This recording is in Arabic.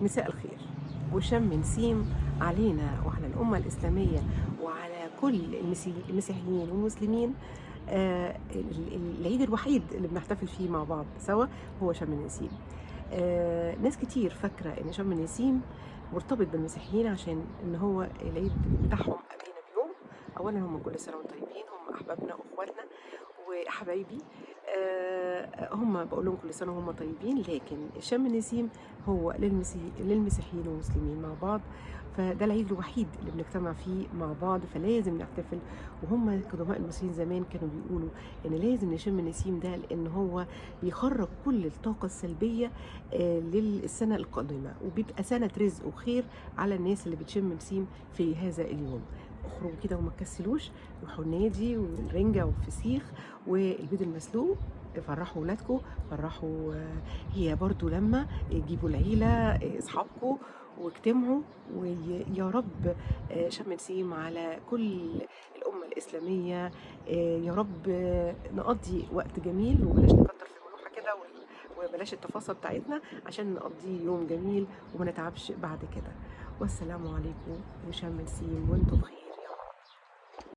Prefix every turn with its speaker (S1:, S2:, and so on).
S1: مساء الخير وشم نسيم علينا وعلى الأمة الإسلامية وعلى كل المسيحيين والمسلمين. العيد الوحيد اللي بنحتفل فيه مع بعض سوا هو شم النسيم. ناس كتير فاكرة إن شم النسيم مرتبط بالمسيحيين عشان إن هو العيد بتاعهم قبلنا بيوم. أولا هم كل سنة وانتم طيبين، هم أحبابنا وأخواتنا وحبايبي. هم بقول لهم كل سنة وهم طيبين، لكن شم النسيم هو للمسيحيين والمسلمين مع بعض. فده العيد الوحيد اللي بنجتمع فيه مع بعض، فلازم نحتفل. وهم قدماء المصريين زمان كانوا بيقولوا ان لازم نشم النسيم ده، لان هو بيخرج كل الطاقة السلبية للسنة القادمة، وبيبقى سنة رزق وخير على الناس اللي بتشم نسيم في هذا اليوم. اخرجوا كده وما تكسلوش، روحوا النادي والرنجة والفسيخ والبيض المسلوق، فرحوا ولادكم، فرحوا. هي برضو لما جيبوا العيلة اصحابكم واجتمعوا، ويا رب شم نسيم على كل الأمة الإسلامية. يا رب نقضي وقت جميل، وبلاش نكتر في الملوحة كده وبلاش التفاصيل بتاعتنا، عشان نقضي يوم جميل وما نتعبش بعد كده. والسلام عليكم وشم نسيم وانتم بخير.